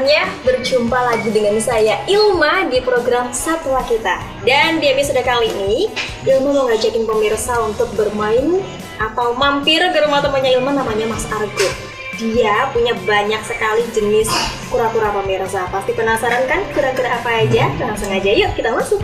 saatnya berjumpa lagi dengan saya Ilma di program Satwa Kita. Dan di episode kali ini, Ilma mau ngajakin pemirsa untuk bermain atau mampir ke rumah temannya Ilma, namanya Mas Argo. Dia punya banyak sekali jenis kura-kura pemirsa. Pasti penasaran kan kura-kura apa aja? Langsung aja yuk kita masuk.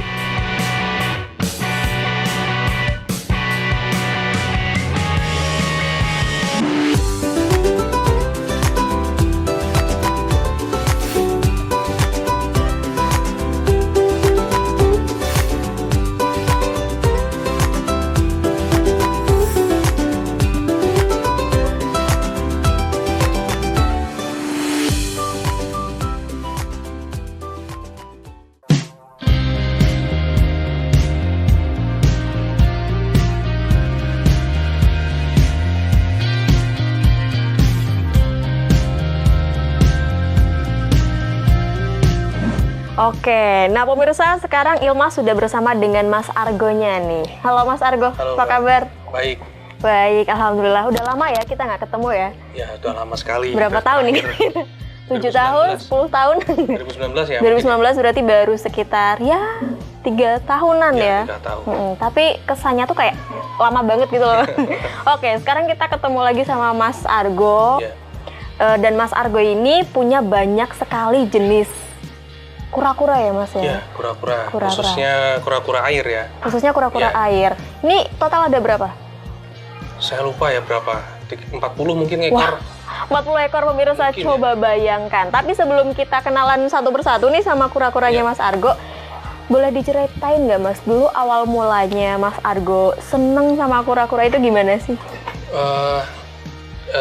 Oke, nah pemirsa, sekarang Ilma sudah bersama dengan Mas Argonya nih. Halo Mas Argo, halo, apa kabar? Baik. Baik, alhamdulillah. Udah lama ya kita nggak ketemu ya? Ya, udah lama sekali. Berapa tahun nih? 7 tahun, 10 tahun? 2019 ya? 2019 berarti baru sekitar ya 3 tahunan ya? 3 tahun. Tapi kesannya tuh kayak lama banget gitu loh. Oke, sekarang kita ketemu lagi sama Mas Argo. Ya. Dan Mas Argo ini punya banyak sekali jenis kura-kura ya Mas ya? Ya, kura-kura. Khususnya kura-kura air ya. Khususnya kura-kura Ya. air. Ini total ada berapa? Saya lupa ya berapa. 40 mungkin ekor. Wah, 40 ekor pemirsa, Mungkin, coba bayangkan. Tapi sebelum kita kenalan satu persatu nih sama kura-kuranya Mas Argo, boleh diceritain nggak Mas, dulu awal mulanya Mas Argo seneng sama kura-kura itu gimana sih?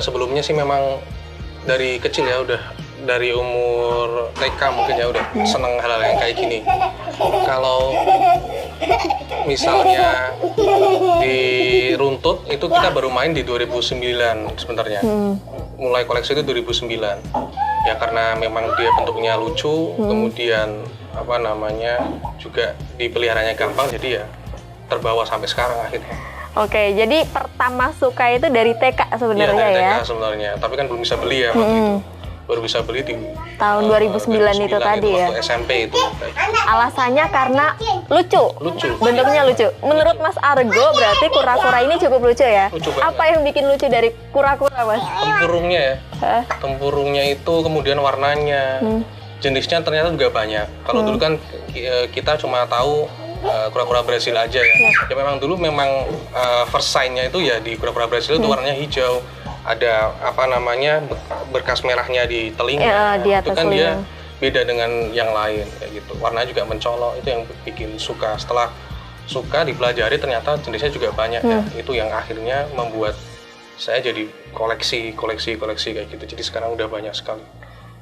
Sebelumnya sih memang dari kecil ya, udah dari umur TK mungkin ya udah seneng hal-hal yang kayak gini. Kalau misalnya di runtut itu kita baru main di 2009 sebenarnya. Mulai koleksi itu 2009. Ya karena memang dia bentuknya lucu, kemudian apa namanya juga dipeliharanya gampang, jadi ya terbawa sampai sekarang akhirnya. Oke, jadi pertama suka itu dari TK sebenarnya Iya, dari ya? TK sebenarnya, tapi kan belum bisa beli ya waktu itu. Baru bisa beli di tahun 2009 itu tadi ya? Waktu SMP itu. Alasannya karena lucu? Lucu. Bentuknya lucu? Menurut Mas Argo berarti kura-kura ini cukup lucu ya? Lucu banget. Apa yang bikin lucu dari kura-kura Mas? Tempurungnya ya. Hah? Tempurungnya itu, kemudian warnanya. Jenisnya ternyata juga banyak. Kalau dulu kan kita cuma tahu kura-kura Brasil aja ya. Ya memang dulu first sign-nya itu ya di kura-kura Brasil itu warnanya hijau. Ada apa namanya berkas merahnya di telinga. Ya, di atas itu kan telinga. dia beda dengan yang lain kayak gitu. Warnanya juga mencolok, itu yang bikin suka. Setelah suka dipelajari ternyata jenisnya juga banyak ya. Itu yang akhirnya membuat saya jadi koleksi kayak gitu. Jadi sekarang udah banyak sekali.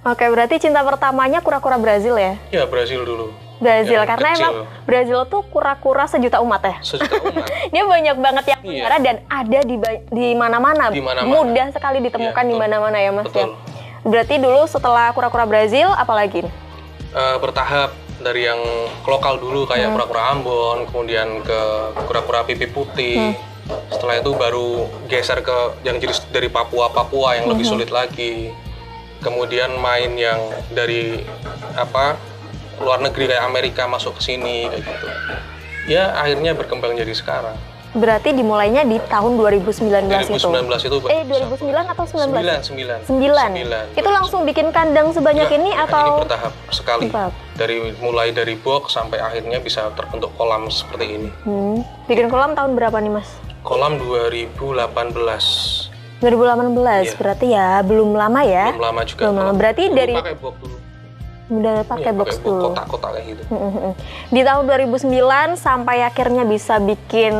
Oke, berarti cinta pertamanya kura-kura Brazil ya? Ya Brasil dulu. Brazil, Yang karena kecil. emang Brazil tuh kura-kura sejuta umat ya? Sejuta umat. Dia banyak banget yang Iya. pelihara dan ada di mana-mana. Di mana-mana. Mudah sekali ditemukan Iya, di betul. mana-mana ya Mas ya? Betul. Berarti dulu setelah kura-kura Brazil, apa lagi? Bertahap dari yang lokal dulu kayak kura-kura Ambon, kemudian ke kura-kura pipi putih. Setelah itu baru geser ke yang jenis dari Papua yang lebih sulit lagi. Kemudian main yang dari luar negeri kayak Amerika masuk ke sini kayak gitu. Ya akhirnya berkembang jadi sekarang. Berarti dimulainya di tahun 2019 itu? 2019 itu 2009 atau 19? 9. 9. Itu langsung bikin kandang sebanyak ini atau? Ini bertahap sekali. Mulai dari box sampai akhirnya bisa terbentuk kolam seperti ini. Bikin kolam tahun berapa nih Mas? Kolam 2018. 2018, Iya. berarti ya belum lama ya? Belum lama juga. Belum lama. Berarti Dulu dari pakai box dulu. udah pakai box dulu. Kotak-kotak kayak gitu. Di tahun 2009 sampai akhirnya bisa bikin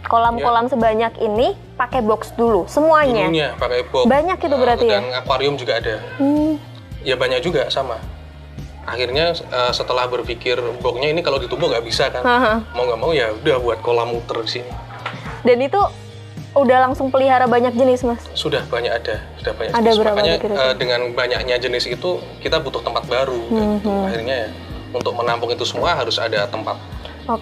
kolam-kolam sebanyak ini pakai box dulu semuanya. Dulunya pakai box. Banyak itu berarti ya? Dan akuarium juga ada. Ya banyak juga sama. Akhirnya setelah berpikir boxnya ini kalau ditumbuk nggak bisa kan. Mau nggak mau ya udah buat kolam muter di sini. Dan itu udah langsung pelihara banyak jenis Mas? Sudah banyak ada Ada jenis. berapa Makanya kira-kira? dengan banyaknya jenis itu kita butuh tempat baru. Kayak gitu. Akhirnya ya untuk menampung itu semua harus ada tempat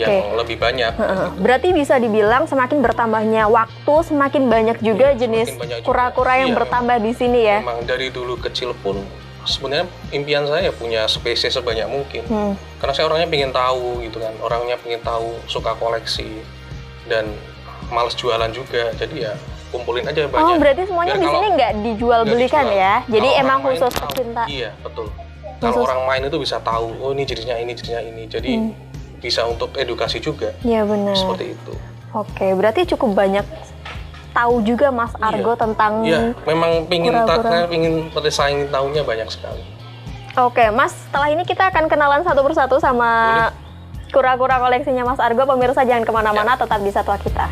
yang lebih banyak. Berarti bisa dibilang semakin bertambahnya waktu, semakin banyak juga jenis banyak juga. kura-kura yang Iya, bertambah di sini ya? Memang dari dulu kecil pun sebenarnya impian saya ya punya spesies sebanyak mungkin. Karena saya orangnya pengen tahu gitu kan, orangnya pengen tahu, suka koleksi dan males jualan juga. Jadi ya kumpulin aja banyak. Oh, berarti semuanya di sini nggak dijual belikan ya? Jadi Kalau emang orang main khusus tahu. pecinta. Iya, betul. Kalau orang main itu bisa tahu, oh ini jenisnya ini, jenisnya ini. Jadi bisa untuk edukasi juga. Iya benar. Seperti itu. Oke, berarti cukup banyak tahu juga Mas Argo tentang Iya, memang kura-kura. pingin bersaing tahunya banyak sekali. Oke, Mas, setelah ini kita akan kenalan satu persatu sama kura-kura koleksinya Mas Argo. Pemirsa jangan kemana-mana, tetap di Satwa Kita.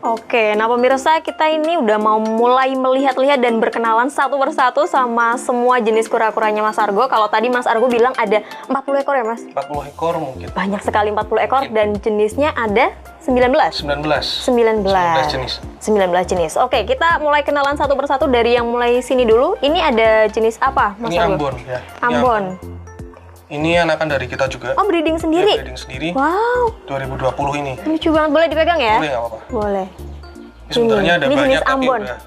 Oke, nah pemirsa, kita ini udah mau mulai melihat-lihat dan berkenalan satu persatu sama semua jenis kura-kuranya Mas Argo. Kalau tadi Mas Argo bilang ada 40 ekor ya Mas? 40 ekor mungkin. Banyak sekali 40 ekor dan jenisnya ada 19? 19 jenis. 19 jenis. Oke, kita mulai kenalan satu persatu dari yang mulai sini dulu. Ini ada jenis apa Mas Ini Argo? Ambon ya. Ambon. Ini anakan dari kita juga. Oh, breeding sendiri? Ya, breeding sendiri. Wow, 2020 ini. lucu banget. Boleh dipegang ya? Boleh nggak apa-apa. Boleh. Ini sebenarnya ada ini banyak jenis tapi Ambon. udah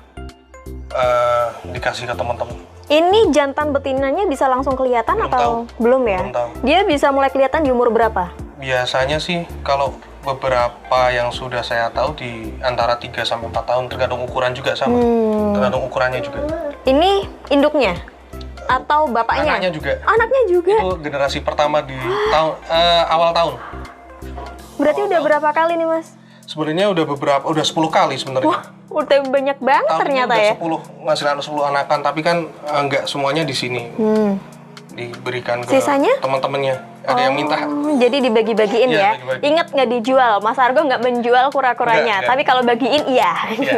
dikasih ke teman-teman. Ini jantan betinanya bisa langsung kelihatan Belum atau tahu. belum ya? Belum tahu. Dia bisa mulai kelihatan di umur berapa? Biasanya sih kalau beberapa yang sudah saya tahu di antara 3 sampai 4 tahun, tergantung ukuran juga sama. Tergantung ukurannya juga. Ini induknya atau bapaknya? Anaknya juga. Anaknya juga. Itu generasi pertama di awal tahun. Berarti udah berapa kali nih, Mas? Sebenarnya udah 10 kali sebenarnya. Wah, udah banyak banget Tahun ternyata udah ya. 10 ngasihin 10 anakan, tapi kan nggak semuanya di sini. Diberikan ke Sisanya? teman-temannya. Ada yang minta. Jadi dibagi-bagiin Iya, ya. dibagi-bagi. Ingat nggak dijual, Mas Argo nggak menjual kura-kuranya. Nggak. Tapi kalau bagiin iya. Iya.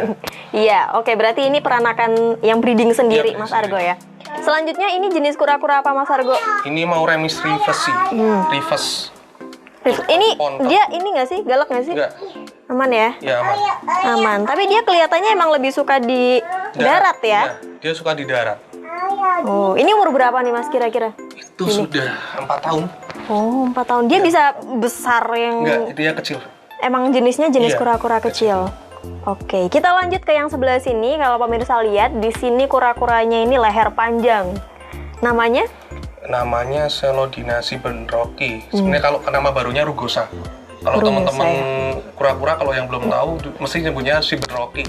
Iya, oke, berarti ini peranakan yang breeding sendiri, Iya, Mas breeding Argo ya. Selanjutnya ini jenis kura-kura apa Mas Argo? Ini mau remis rivesi. Rivers. Ini Pontok. dia ini nggak sih? Galak nggak sih? Enggak. Aman ya? Ya aman. Aman. Tapi dia kelihatannya emang lebih suka di darat ya? Iya, dia suka di darat. Oh, ini umur berapa nih Mas kira-kira? Itu sudah 4 tahun. Oh, 4 tahun. Dia bisa besar yang Enggak, dia kecil. emang jenisnya jenis Iya, kura-kura kecil. Oke, kita lanjut ke yang sebelah sini. Kalau pemirsa lihat, di sini kura-kuranya ini leher panjang. Namanya? Namanya Selodina Sibenroki. Sebenarnya kalau nama barunya Rugosa. Kalau Rugosa, teman-teman kura-kura kalau yang belum tahu mesti nyebutnya Sibenroki.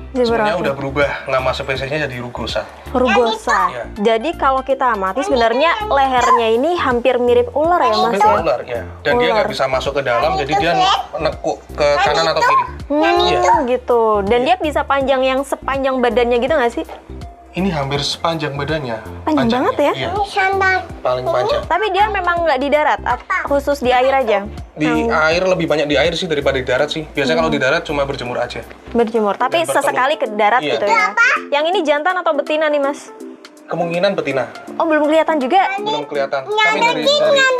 Sebenarnya udah berubah nama spesiesnya jadi Rugosa. Rugosa. Iya. Jadi kalau kita amati sebenarnya lehernya ini hampir mirip ular ya Mas Hampir ya? ular ya. Dan dia nggak bisa masuk ke dalam, jadi dia nekuk ke kanan atau kiri. Iya. Gitu. Dan dia bisa panjang yang sepanjang badannya gitu nggak sih? Ini hampir sepanjang badannya. Panjang banget ya? Iya. Paling panjang. Tapi dia memang nggak di darat, khusus di air aja. Di air lebih banyak di air sih daripada di darat sih. Biasanya kalau di darat cuma berjemur aja. Berjemur, tapi Dan bertelur. sesekali ke darat Iya. gitu ya. Yang ini jantan atau betina nih Mas? Kemungkinan betina, Oh, belum kelihatan juga. belum kelihatan. Tapi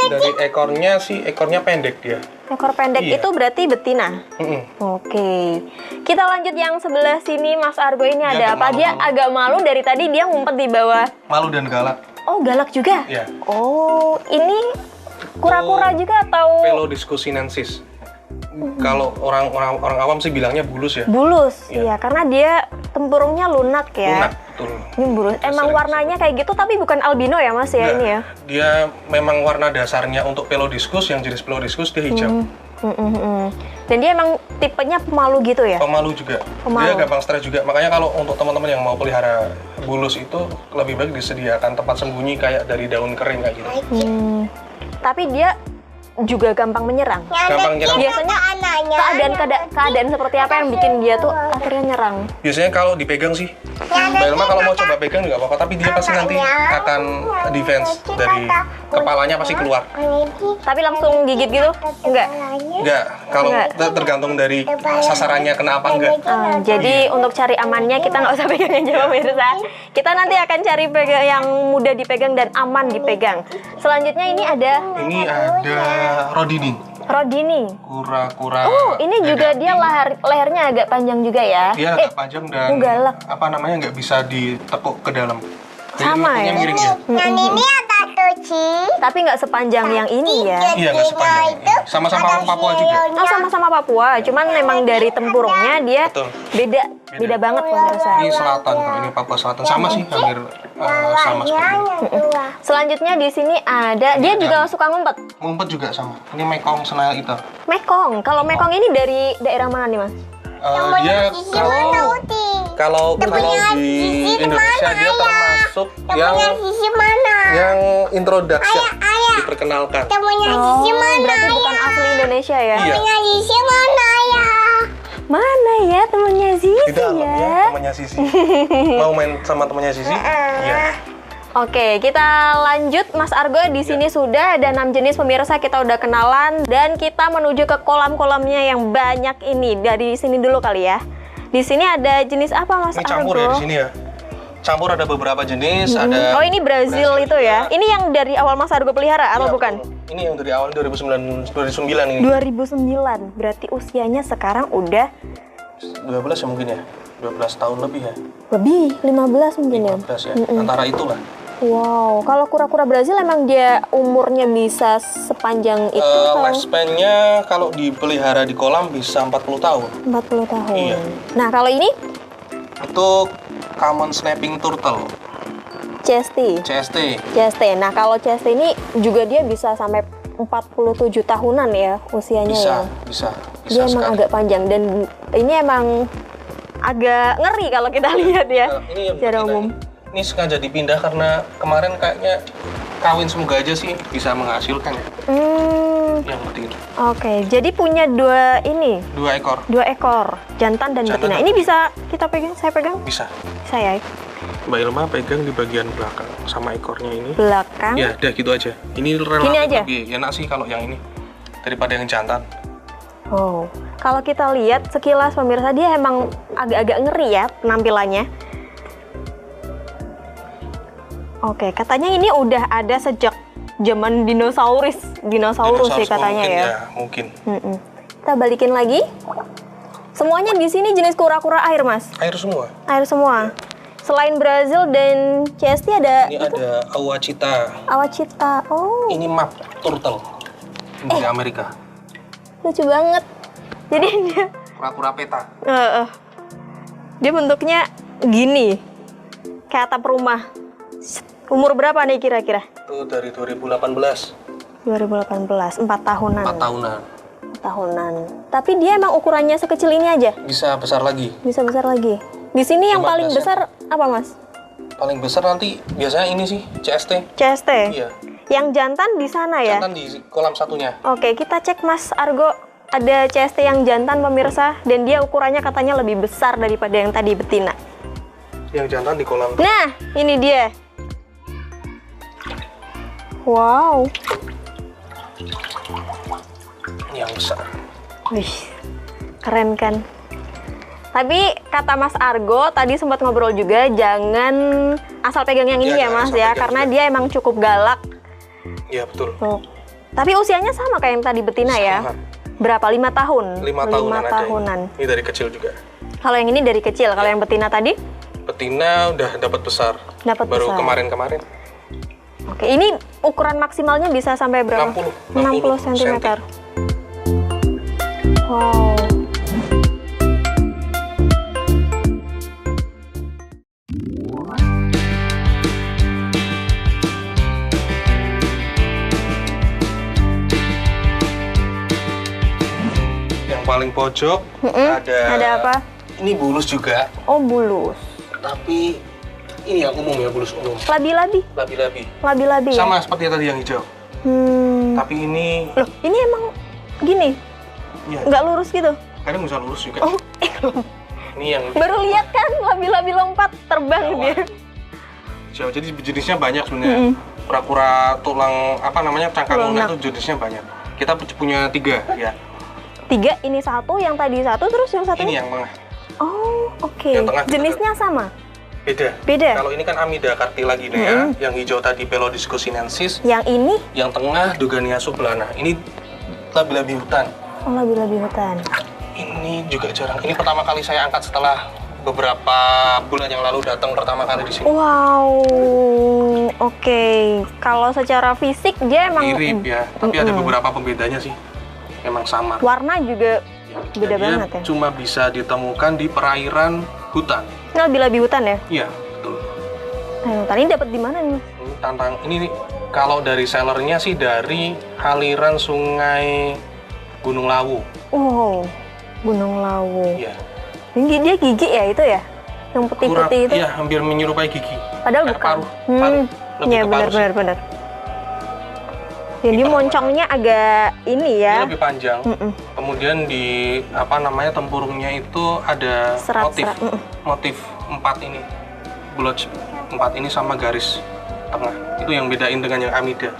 dari ekornya sih, ekornya pendek dia. Ekor pendek Iya. itu berarti betina. Oke. Kita lanjut yang sebelah sini Mas Argo, ini Dia ada agak apa? Dia malu-malu. agak malu dari tadi dia ngumpet di bawah. Malu dan galak. Oh, galak juga? Iya. Oh, ini kura-kura juga atau Pelodiscusinensis. Kalau orang awam sih bilangnya bulus ya. bulus? Iya. Iya, karena dia tempurungnya lunak ya. Lunak, betul. Ini bulus. Emang Sering warnanya kayak gitu tapi bukan albino ya Mas ya Enggak. ini ya? Dia memang warna dasarnya untuk Pelodiscus, yang jenis Pelodiscus dia hijau. Dan dia emang tipenya pemalu gitu ya? Pemalu juga. Pemalu. Dia gampang stres juga. Makanya kalau untuk teman-teman yang mau pelihara bulus itu lebih baik disediakan tempat sembunyi kayak dari daun kering kayak gitu. Tapi dia juga gampang menyerang? Gampang nyerang. Biasanya keadaan seperti apa yang bikin dia tuh akhirnya nyerang? Biasanya kalau dipegang sih, Mbak Ilma kalau mau coba pegang nggak apa-apa, tapi dia pasti nanti akan defense dari kepalanya pasti keluar. Tapi langsung gigit gitu? Enggak, kalau tergantung dari sasarannya kena apa enggak. Jadi untuk cari amannya kita nggak usah pegang aja pemirsa. Kita nanti akan cari pegang yang mudah dipegang dan aman dipegang. Selanjutnya ini ada Rodini. Kura-kura. Oh, ini juga dia lehernya agak panjang juga ya? Dia agak panjang dan galak. nggak bisa ditekuk ke dalam. Sama ya? Miring ya. Yang ini ada tuci. Tapi nggak sepanjang yang ini ya? Iya, nggak sepanjang. Sama-sama Papua juga. Oh, sama-sama Papua. Cuman memang dari tempurungnya dia Betul. beda banget pemirsa. Ini selatan, kalau ini Papua Selatan sama sih, hampir sama seperti itu. Selanjutnya di sini ada, dia juga suka ngumpet. Ngumpet juga sama. Ini Mekong Snail Eater. Mekong. Kalau Mekong ini dari daerah mana nih, Mas? Dia kalau di Indonesia dia termasuk yang introduksi diperkenalkan. Berarti bukan asli Indonesia ya? Iya. Mana ya temennya Di Zizi dalam ya? ya temannya Sisi. Mau main sama temannya Sisi? Iya. Oke, kita lanjut Mas Argo. Di sini sudah ada 6 jenis pemirsa, kita udah kenalan dan kita menuju ke kolam-kolamnya yang banyak ini. Dari sini dulu kali ya. Di sini ada jenis apa Mas Ini Argo? campur ya di sini ya. Campur ada beberapa jenis, ada. Oh, ini Brazil itu ya. Ini yang dari awal Mas Argo pelihara atau Iya, bukan? betul. Ini yang dari awal 2009 ini. 2009. Berarti usianya sekarang udah 12 ya mungkin ya. 12 tahun lebih ya. lebih 15 mungkin ya. 15 ya. Antara itulah. Wow, kalau kura-kura Brazil emang dia umurnya bisa sepanjang itu atau Lifespan-nya kalau dipelihara di kolam bisa 40 tahun. 40 tahun? Iya. Nah, kalau ini Itu common snapping turtle, CST. CST. Nah, kalau CST ini juga dia bisa sampai 47 tahunan ya usianya ya. Bisa Dia emang sekali. agak panjang dan ini emang agak ngeri kalau kita lihat ya. Ini yang Secara betina umum. Ini sengaja dipindah karena kemarin kayaknya kawin, semoga aja sih bisa menghasilkan ya. Yang betina. Oke, jadi punya dua 2 ekor. 2 ekor, jantan dan Jantan betina. dan- Ini bisa kita pegang, saya pegang? Bisa. Saya Mbak Ilma pegang di bagian belakang sama ekornya ini. belakang. Ya, udah gitu aja. Ini relatif Gini aja? lebih enak sih kalau yang ini daripada yang jantan. Oh, kalau kita lihat sekilas pemirsa dia emang agak-agak ngeri ya penampilannya. Oke, katanya ini udah ada sejak zaman dinosaurus sih katanya mungkin ya. Mungkin. Kita balikin lagi. Semuanya di sini jenis kura-kura air, Mas. Air semua. Air semua. Selain Brazil dan CST ada Ini ada Awachita. Awachita. Oh, Ini map turtle. Ini dari Amerika. lucu banget. Jadi dia Kura-kura peta. dia bentuknya gini. Kayak atap rumah. Umur berapa nih kira-kira? Itu dari 2018. 2018, 4 tahunan. 4 tahunan. 4 tahunan. Tapi dia emang ukurannya sekecil ini aja? Bisa besar lagi. Bisa besar lagi. Di sini yang 15 paling ya. besar apa, Mas? Paling besar nanti biasanya ini sih, CST. CST? Iya. Yang jantan di sana ya? Jantan di kolam satunya. Oke, kita cek Mas Argo. Ada CST yang jantan pemirsa. Dan dia ukurannya katanya lebih besar daripada yang tadi betina. Yang jantan di kolam. Nah, ini dia. Wow. Yang besar. Wih, keren kan? Tapi kata Mas Argo tadi sempat ngobrol juga jangan asal pegang yang ini Iya, ya Mas asal ya, pegang karena juga. dia emang cukup galak. Iya, betul. Tuh. Tapi usianya sama kayak yang tadi betina ya? Sama. Berapa? 5 tahun? 5 tahunan ada tahunan. Ini dari kecil juga. Kalau yang ini dari kecil, kalau yang betina tadi? Betina udah dapat besar. Dapat Baru besar. kemarin-kemarin. Oke, ini ukuran maksimalnya bisa sampai berapa? 60 cm. Wow. Yang paling pojok ada apa? Ini bulus juga, Oh, bulus. tapi ini yang umum ya, bulus umum. Labi-labi. Labi-labi. Labi-labi ya? Sama seperti yang tadi yang hijau. Tapi ini Loh, ini emang gini? ya, Nggak lurus gitu? kadang bisa lurus juga. Oh, Ini yang baru lihat kan labi-labi lompat terbang Jawa. dia. Jawa. Jadi jenisnya banyak sebenarnya. Kura-kura tulang apa namanya cangkang lunak itu jenisnya banyak. Kita punya 3 ya. 3, ini 1, yang tadi 1, terus yang satu? Ini yang tengah. Oh, oke. Yang tengah juga. Jenisnya sama? Beda. Beda? Kalau ini kan Amida cartilaginea, yang hijau tadi Pelodiscus sinensis, Yang ini? yang tengah Dogania sublana. Ini labi-labi hutan. Oh, labi-labi hutan. Ini juga jarang. Ini pertama kali saya angkat setelah beberapa bulan yang lalu datang pertama kali di sini. Wow, oke. Kalau secara fisik dia emang Mirip ya, tapi ada beberapa pembedanya sih. Memang sama. warna juga beda Dan banget dia ya. cuma bisa ditemukan di perairan hutan. Ini labi-labi hutan ya? Iya, betul. Hutan ini dapat di mana nih, Mas? Ini tantang ini nih, kalau dari sellernya sih dari aliran sungai Gunung Lawu. Oh, Gunung Lawu. Iya. Ini dia gigi ya itu ya? Yang putih-putih itu? Iya, hampir menyerupai gigi. Padahal Kayak bukan. paruh. Paruh. Lebih Iya ke paruh sih. benar. Jadi moncongnya agak ini ya. Ini lebih panjang. Kemudian di apa namanya tempurungnya itu ada Serat-serat, motif 4 ini, blotch 4 ini sama garis tengah. Itu yang bedain dengan yang Amida.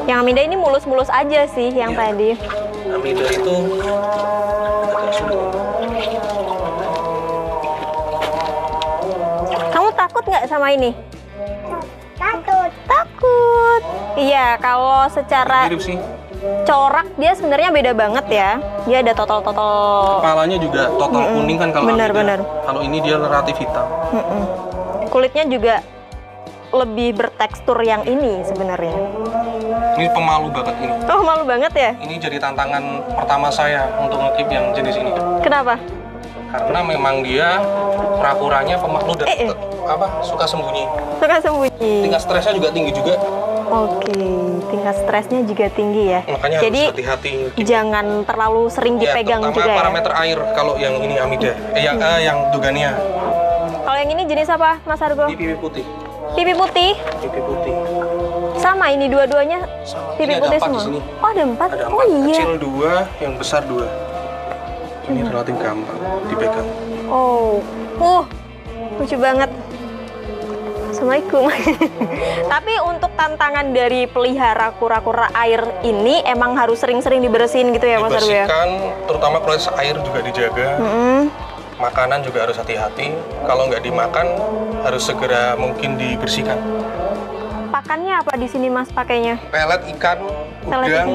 Yang Amida ini mulus-mulus aja sih yang Iya. tadi. Amida itu agak sulit. Kamu takut nggak sama ini? Takut. Takut. Iya, kalau secara Mirip sih. corak dia sebenarnya beda banget ya. Dia ada totol-totol. Kepalanya juga total kuning kan kalau Benar, Amida. benar. Kalau ini dia relatif hitam. Kulitnya juga lebih bertekstur yang ini sebenarnya. Ini pemalu banget ini. Oh, malu banget ya? Ini jadi tantangan pertama saya untuk ngekip yang jenis ini. Kenapa? Karena memang dia kura-kuranya pemalu dan suka sembunyi. Suka sembunyi. Tingkat stresnya juga tinggi juga. Oke, tingkat stresnya juga tinggi ya. Makanya Jadi harus hati-hati ngekip. jangan terlalu sering dipegang terutama juga ya. parameter air kalau yang ini Amida. Yang Dogania. Kalau yang ini jenis apa, Mas Argo? Ini pipi putih. Pipi putih. Pipi putih. Sama ini dua-duanya Sama. pipi Ini ada putih 4 di semua. sini. Oh, ada 4. Ada 4. Oh iya. Kecil 2, yang besar 2. Ini relatif gampang dipegang. Oh. Lucu banget. Assalamualaikum. Tapi untuk tantangan dari pelihara kura-kura air ini emang harus sering-sering dibersihin gitu ya, Mas Argo ya? Dibersihkan, terutama proses air juga dijaga. Makanan juga harus hati-hati. Kalau nggak dimakan, harus segera mungkin dibersihkan. Pakannya apa di sini, Mas, pakainya? Pelet ikan, Pelet udang.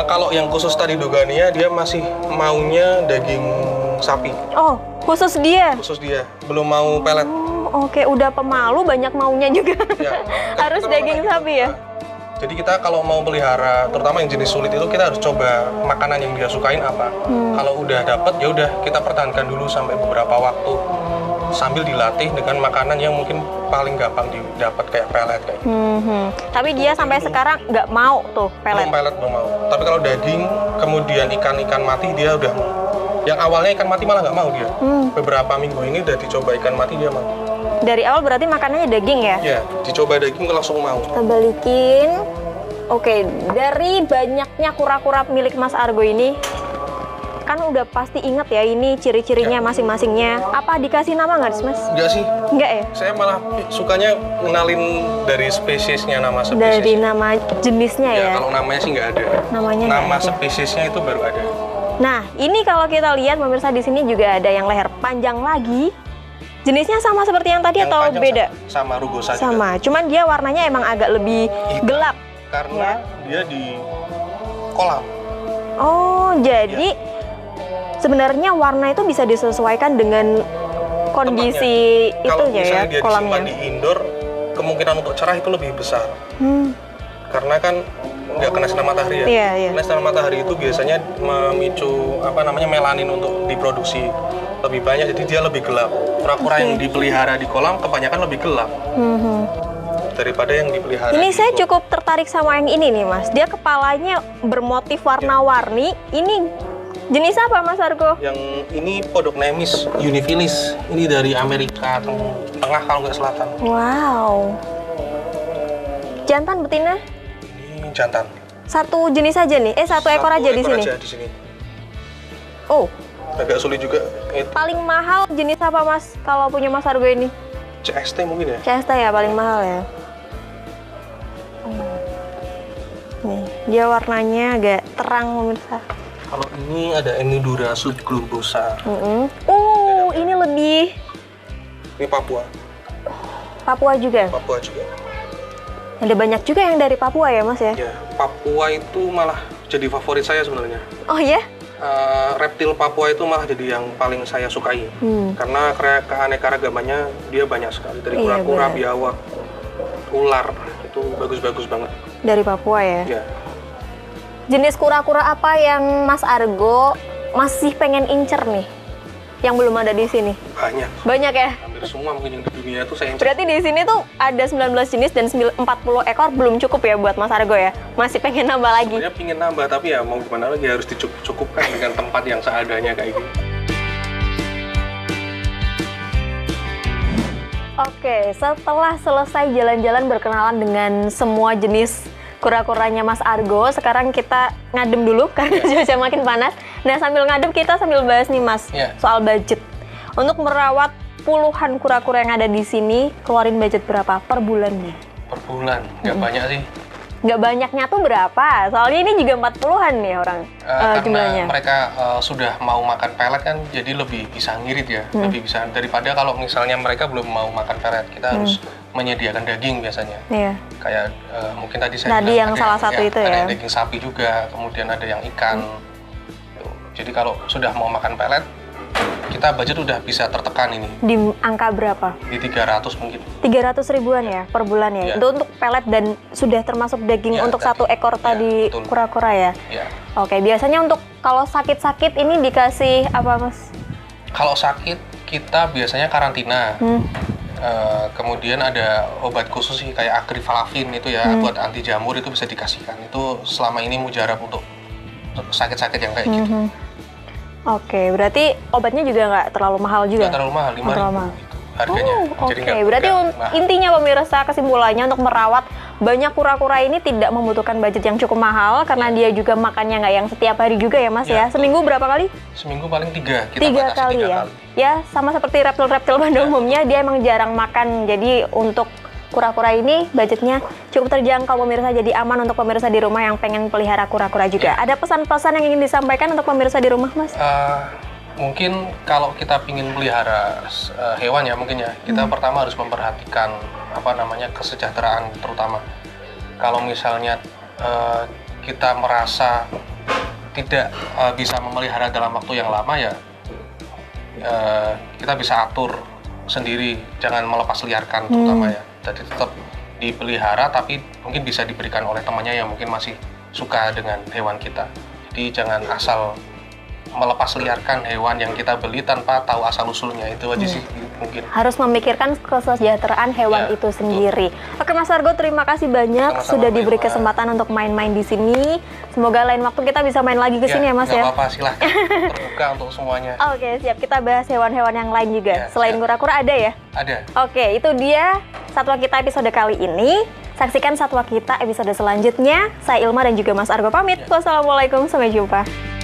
Kalau yang khusus tadi Dogania, dia masih maunya daging sapi. Oh, khusus dia. Khusus dia, belum mau pelet. Oke, udah pemalu banyak maunya juga. Ya, Harus kita daging memang kayak sapi gitu, ya? Pak. Jadi kita kalau mau pelihara, terutama yang jenis sulit itu kita harus coba makanan yang dia sukain apa. Kalau udah dapet ya udah kita pertahankan dulu sampai beberapa waktu sambil dilatih dengan makanan yang mungkin paling gampang didapat kayak pelet kayak gitu. Tapi dia sampai sekarang nggak mau tuh pelet. Belum pelet belum mau. Tapi kalau daging kemudian ikan mati dia udah mau. Yang awalnya ikan mati malah nggak mau dia. Beberapa minggu ini udah dicoba ikan mati dia mau. Dari awal berarti makanannya daging ya? Ya, dicoba daging langsung mau. Kita balikin. Oke, dari banyaknya kura-kura milik Mas Argo ini, kan udah pasti inget ya ini ciri-cirinya masing-masingnya. Apa dikasih nama nggak, Mas? Enggak sih. Enggak ya? Saya malah sukanya ngenalin dari spesiesnya, nama spesies. Dari nama jenisnya ya? Ya, kalau namanya sih nggak ada. Namanya nggak Nama ada. spesiesnya itu baru ada. Nah, ini kalau kita lihat pemirsa di sini juga ada yang leher panjang lagi. Jenisnya sama seperti yang tadi Yang atau panjang beda? Sama rugosa juga. Sama, cuman dia warnanya emang agak lebih Hitam. gelap. Karena dia di kolam. Oh, jadi sebenarnya warna itu bisa disesuaikan dengan kondisi Kalau itunya ya, misalnya dia kolamnya. disimpan di indoor, kemungkinan untuk cerah itu lebih besar. Karena kan nggak kena sinar matahari ya. Iya, iya. Kena sinar matahari itu biasanya memicu melanin untuk diproduksi lebih banyak, jadi dia lebih gelap. Kura-kura yang dipelihara di kolam kebanyakan lebih gelap daripada yang dipelihara. Ini di saya indoor. cukup tertarik sama yang ini nih, Mas. Dia kepalanya bermotif warna-warni. Ini jenis apa, Mas Argo? Yang ini Podocnemis unifilis. Ini dari Amerika Tengah kalau nggak selatan. Wow. Jantan betina? Ini jantan. satu jenis aja nih? Satu ekor aja di sini? Aja di sini. Oh. Agak sulit juga. Paling mahal jenis apa Mas kalau punya Mas Argo ini? CST mungkin ya? CST ya paling mahal ya. Nih, dia warnanya agak terang pemirsa. Kalau ini ada Enidura subglobosa. Ini lebih. Ini Papua. Papua juga. Papua juga. Ada banyak juga yang dari Papua ya Mas ya? Ya, Papua itu malah jadi favorit saya sebenarnya. Oh ya? Reptil Papua itu malah jadi yang paling saya sukai. Karena keanekaragamannya dia banyak sekali. Dari kura-kura, biawak, ular, itu bagus-bagus banget. Dari Papua ya? Ya. Jenis kura-kura apa yang Mas Argo masih pengen incer nih? Yang belum ada di sini? Banyak. Banyak ya? Hampir semua mungkin yang di dunia itu saya incer. Berarti di sini tuh ada 19 jenis dan 40 ekor belum cukup ya buat Mas Argo ya? Masih pengen nambah lagi? Sebenarnya pengen nambah, tapi ya mau gimana lagi, harus dicukupkan dengan tempat yang seadanya kayak gini. Oke, setelah selesai jalan-jalan berkenalan dengan semua jenis kura-kuranya Mas Argo, sekarang kita ngadem dulu karena cuaca makin panas. Nah, sambil ngadem kita sambil bahas nih Mas, soal budget. Untuk merawat puluhan kura-kura yang ada di sini, keluarin budget berapa per bulannya? Per bulan, nggak banyak sih. Nggak banyaknya tuh berapa? Soalnya ini juga 40-an nih orang karena jumlahnya. mereka sudah mau makan pelet kan, jadi lebih bisa ngirit ya, lebih bisa daripada kalau misalnya mereka belum mau makan pelet, kita harus menyediakan daging biasanya. Iya. Kayak mungkin tadi saya Tadi bilang, yang salah satu itu ada ya. yang daging sapi juga, kemudian ada yang ikan. Tuh. Jadi kalau sudah mau makan pelet, kita budget udah bisa tertekan ini. Di angka berapa? Di 300 mungkin. 300 ribuan ya per bulan ya? Ya. Itu untuk pelet dan sudah termasuk daging Ya, untuk daging. satu ekor tadi betul. kura-kura ya? Ya. Oke, biasanya untuk kalau sakit-sakit ini dikasih apa Mas? Kalau sakit, kita biasanya karantina. Kemudian ada obat khusus sih kayak agrivalavin itu ya, buat anti jamur itu bisa dikasihkan. Itu selama ini mujarab untuk sakit-sakit yang kayak gitu. Oke, berarti obatnya juga nggak terlalu mahal juga? Nggak terlalu mahal, 5.000 gitu harganya. Oke, Jadi berarti mahal. intinya pemirsa kesimpulannya untuk merawat banyak kura-kura ini tidak membutuhkan budget yang cukup mahal karena dia juga makannya nggak yang setiap hari juga ya Mas ya? Seminggu berapa kali? Seminggu paling 3, kita 3 batasi kali 3 ya? kali. Ya, sama seperti reptil-reptil pada umumnya, dia emang jarang makan. Jadi untuk kura-kura ini budgetnya cukup terjangkau pemirsa, jadi aman untuk pemirsa di rumah yang pengen pelihara kura-kura juga. Ada pesan-pesan yang ingin disampaikan untuk pemirsa di rumah Mas? Mungkin kalau kita ingin pelihara hewan ya mungkin ya, kita pertama harus memperhatikan kesejahteraan terutama. Kalau misalnya kita merasa tidak bisa memelihara dalam waktu yang lama ya, kita bisa atur sendiri, jangan melepas liarkan terutama ya. Jadi tetap dipelihara tapi mungkin bisa diberikan oleh temannya yang mungkin masih suka dengan hewan kita. Jadi jangan asal melepas liarkan hewan yang kita beli tanpa tahu asal usulnya, itu aja sih mungkin. Harus memikirkan kesejahteraan hewan itu sendiri. Oke Mas Argo, terima kasih banyak sudah diberi kesempatan untuk main-main di sini. Semoga lain waktu kita bisa main lagi ke sini ya Mas ya. Nggak apa-apa, silahkan, terbuka untuk semuanya. Oke, siap, kita bahas hewan-hewan yang lain juga. Selain kura-kura ada ya? Ada. Oke, itu dia Satwa Kita episode kali ini. Saksikan Satwa Kita episode selanjutnya. Saya Ilma dan juga Mas Argo pamit. Wassalamualaikum, sampai jumpa.